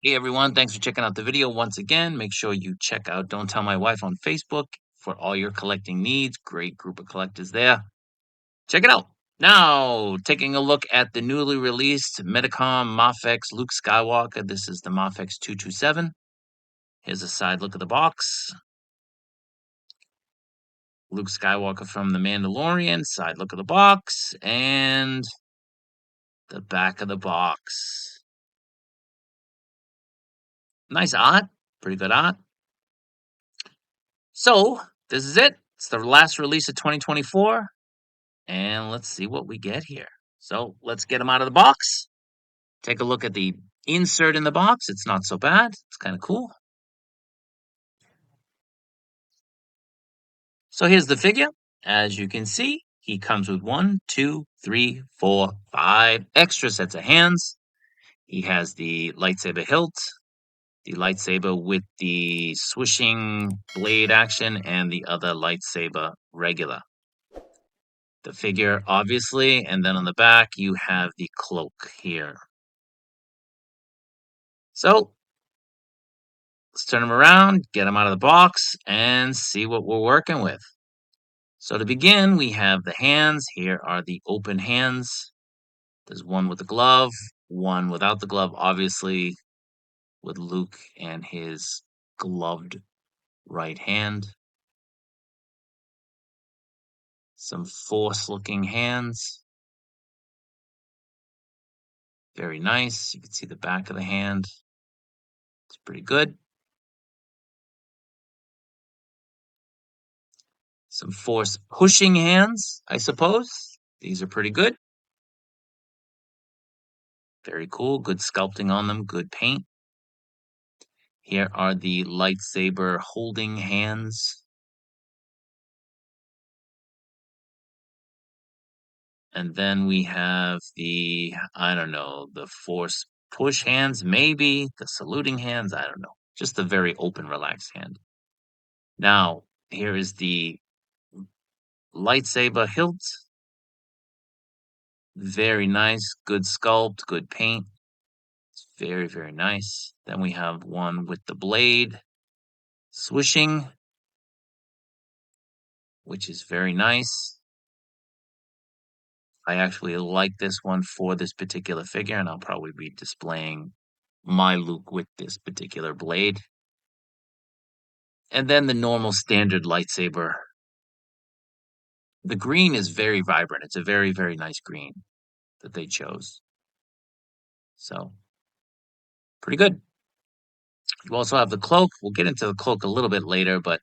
Hey everyone, thanks for checking out the video once again. Make sure you check out Don't Tell My Wife on Facebook for all your collecting needs. Great group of collectors there. Check it out. Now, taking a look at the newly released Metacom MAFEX Luke Skywalker. This is the MAFEX 227. Here's a side look of the box. Luke Skywalker from the Mandalorian, side look of the box, and the back of the box. Nice art, pretty good art. So, this is it. It's the last release of 2024. And let's see what we get here. So let's get them out of the box. Take a look at the insert in the box. It's not so bad. It's kind of cool. So here's the figure. As you can see, he comes with 1, 2, 3, 4, 5 extra sets of hands. He has the lightsaber hilt, the lightsaber with the swishing blade action, and the other lightsaber regular. The figure, obviously, and then on the back, you have the cloak here. So let's turn them around, get them out of the box, and see what we're working with. So to begin, we have the hands. Here are the open hands. There's one with the glove, one without the glove, obviously, with Luke and his gloved right hand. Some Force-looking hands. Very nice. You can see the back of the hand. It's pretty good. Some Force-pushing hands, I suppose. These are pretty good. Very cool. Good sculpting on them. Good paint. Here are the lightsaber holding hands. And then we have the, I don't know, the Force push hands, maybe, the saluting hands, I don't know. Just a very open, relaxed hand. Now, here is the lightsaber hilt. Very nice, good sculpt, good paint. It's very, very nice. Then we have one with the blade swishing, which is very nice. I actually like this one for this particular figure, and I'll probably be displaying my Luke with this particular blade. And then the normal standard lightsaber. The green is very vibrant. It's a very, very nice green that they chose. So, pretty good. You also have the cloak. We'll get into the cloak a little bit later, but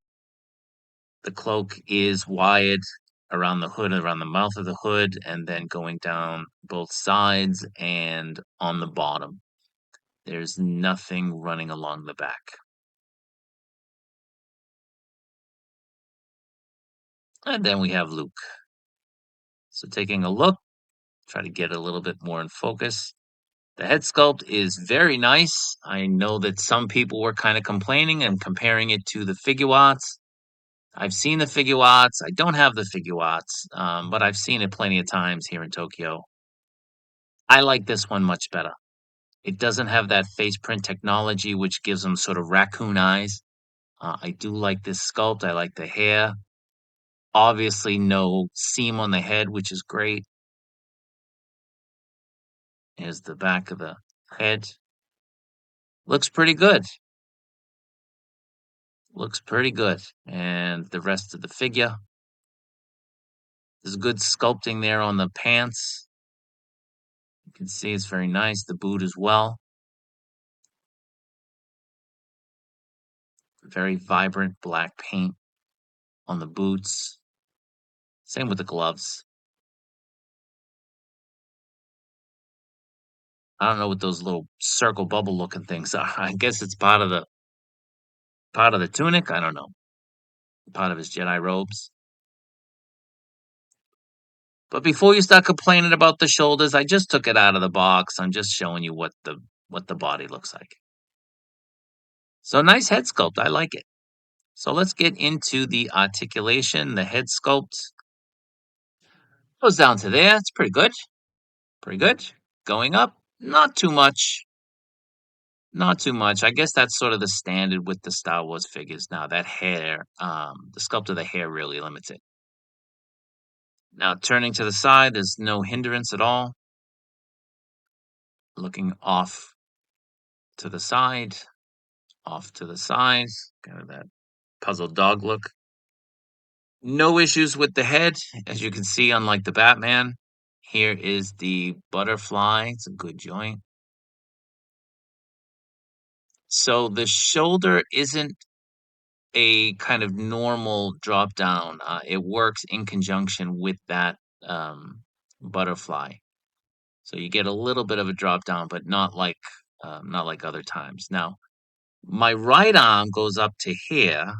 the cloak is wired around the hood, around the mouth of the hood, and then going down both sides and on the bottom. There's nothing running along the back. And then we have Luke. So taking a look, try to get a little bit more in focus. The head sculpt is very nice. I know that some people were kind of complaining and comparing it to the Figuarts. I've seen the Figuarts. I don't have the Figuarts, but I've seen it plenty of times here in Tokyo. I like this one much better. It doesn't have that face print technology, which gives them sort of raccoon eyes. I do like this sculpt. I like the hair. Obviously, no seam on the head, which is great. Here's the back of the head. Looks pretty good. Looks pretty good. And the rest of the figure. There's good sculpting there on the pants. You can see it's very nice. The boot as well. Very vibrant black paint on the boots. Same with the gloves. I don't know what those little circle bubble looking things are. I guess it's part of the tunic. I don't know. Part of his Jedi robes. But before you start complaining about the shoulders, I just took it out of the box. I'm just showing you what the body looks like. So nice head sculpt. I like it. So let's get into the articulation, the head sculpt. Goes down to there. It's pretty good. Pretty good. Going up, not too much. Not too much. I guess that's sort of the standard with the Star Wars figures now. That hair, the sculpt of the hair really limits it. Now turning to the side, there's no hindrance at all. Looking off to the side, off to the side, kind of that puzzled dog look. No issues with the head, as you can see, unlike the Batman. Here is the butterfly. It's a good joint. So the shoulder isn't a kind of normal drop down. It works in conjunction with that butterfly. So you get a little bit of a drop down, but not like other times. Now, my right arm goes up to here,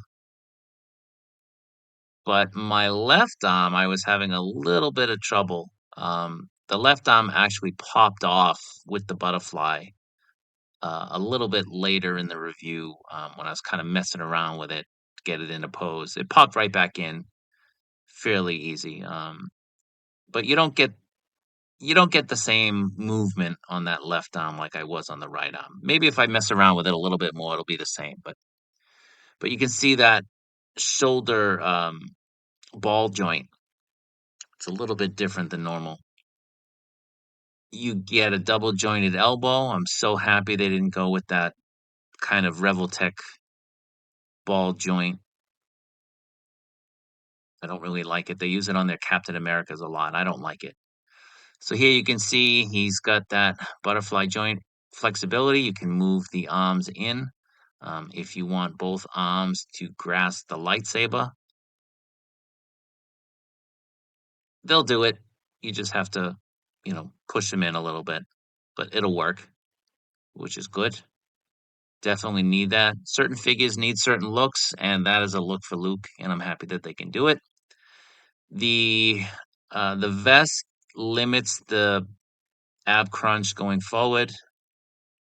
but my left arm, I was having a little bit of trouble. The left arm actually popped off with the butterfly a little bit later in the review when I was kind of messing around with it to get it into pose. It popped right back in fairly easy. But you don't get the same movement on that left arm like I was on the right arm. Maybe if I mess around with it a little bit more, it'll be the same. But you can see that shoulder ball joint. It's a little bit different than normal. You get a double jointed elbow. I'm so happy they didn't go with that kind of Revoltech ball joint. I don't really like it. They use it on their Captain Americas a lot. I don't like it. So here you can see he's got that butterfly joint flexibility. You can move the arms in. If you want both arms to grasp the lightsaber, they'll do it. You just have to, push them in a little bit, but it'll work, which is good. Definitely need that. Certain figures need certain looks, and that is a look for Luke, and I'm happy that they can do it. The the vest limits the ab crunch going forward,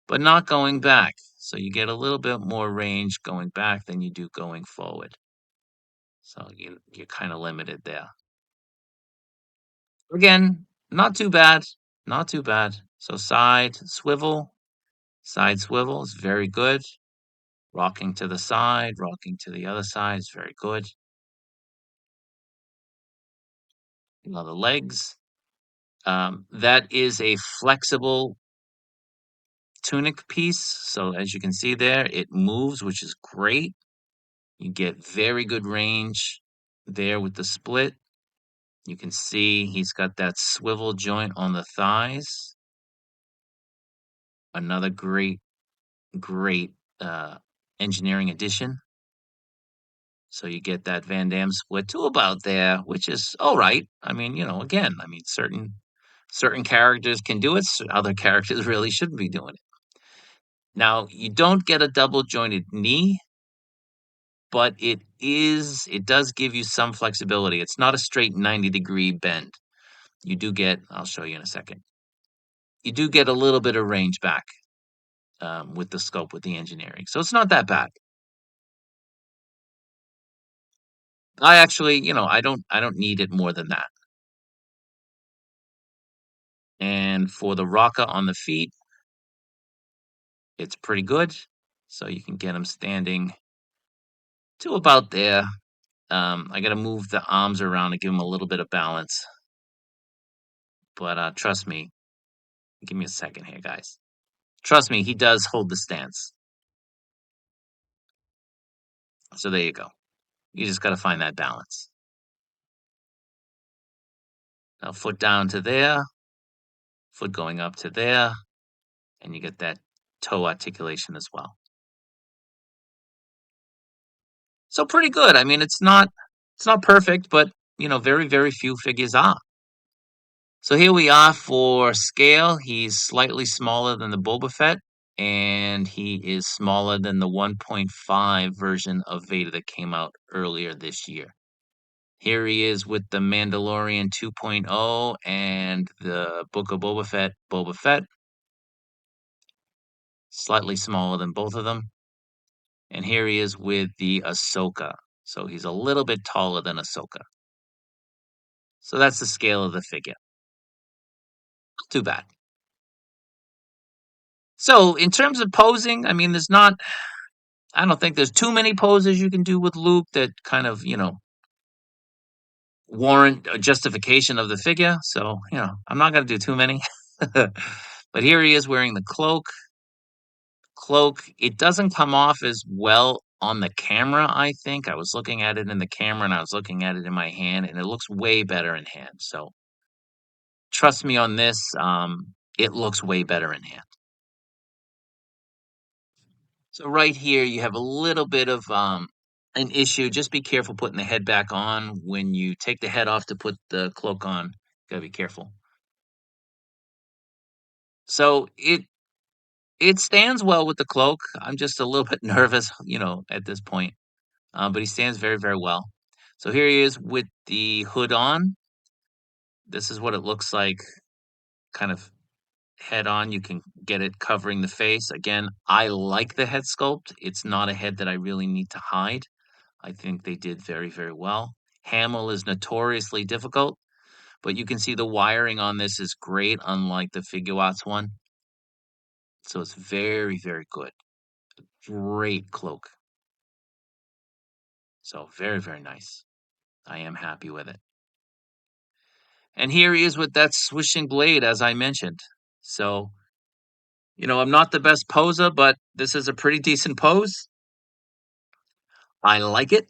but not going back. So you get a little bit more range going back than you do going forward. So you're kind of limited there. Again, not too bad. Not too bad. So side swivel is very good. Rocking to the side, rocking to the other side is very good. Now the legs. That is a flexible tunic piece. So as you can see there, it moves, which is great. You get very good range there with the split. You can see he's got that swivel joint on the thighs. Another great engineering addition. So you get that Van Damme split to about there, which is all right. I mean, again, I mean, certain characters can do it. Other characters really shouldn't be doing it. Now, you don't get a double jointed knee, but it does give you some flexibility. It's not a straight 90-degree bend. You do get, I'll show you in a second. You do get a little bit of range back with the scope with the engineering. So it's not that bad. I actually, I don't need it more than that. And for the rocker on the feet, it's pretty good. So you can get them standing to about there. I got to move the arms around to give them a little bit of balance. But trust me, give me a second here, guys. Trust me, he does hold the stance. So there you go. You just got to find that balance. Now, foot down to there, foot going up to there, and you get that toe articulation as well. So pretty good. I mean, it's not perfect, but very few figures are. So here we are for scale. He's slightly smaller than the Boba Fett, and he is smaller than the 1.5 version of Vader that came out earlier this year. Here he is with the Mandalorian 2.0 and the Book of Boba Fett, slightly smaller than both of them. And here he is with the Ahsoka. So he's a little bit taller than Ahsoka. So that's the scale of the figure. Not too bad. So in terms of posing, I mean, I don't think there's too many poses you can do with Luke that kind of, warrant a justification of the figure. So, I'm not going to do too many. But here he is wearing the cloak. It doesn't come off as well on the camera, I think. I was looking at it in the camera and I was looking at it in my hand, and it looks way better in hand. So trust me on this. It looks way better in hand. So right here, you have a little bit of an issue. Just be careful putting the head back on when you take the head off to put the cloak on. Gotta be careful. So it stands well with the cloak. I'm just a little bit nervous, at this point. But he stands very, very well. So here he is with the hood on. This is what it looks like, kind of head on. You can get it covering the face. Again, I like the head sculpt. It's not a head that I really need to hide. I think they did very, very well. Hamill is notoriously difficult, but you can see the wiring on this is great, unlike the Figuarts one. So it's very, very good. Great cloak. So very, very nice. I am happy with it. And here he is with that swishing blade, as I mentioned. So, I'm not the best poser, but this is a pretty decent pose. I like it.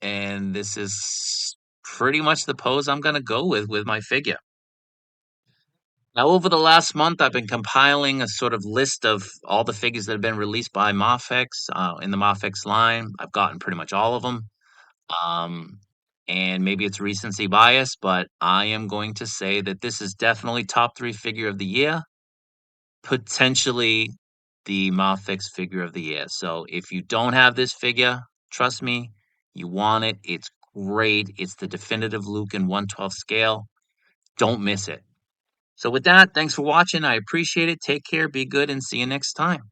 And this is pretty much the pose I'm going to go with my figure. Now, over the last month, I've been compiling a sort of list of all the figures that have been released by MAFEX in the MAFEX line. I've gotten pretty much all of them. Um, and maybe it's recency bias, but I am going to say that this is definitely top three figure of the year, potentially the MAFEX figure of the year. So if you don't have this figure, trust me, you want it. It's great. It's the definitive Luke in 1/12 scale. Don't miss it. So with that, thanks for watching. I appreciate it. Take care, be good, and see you next time.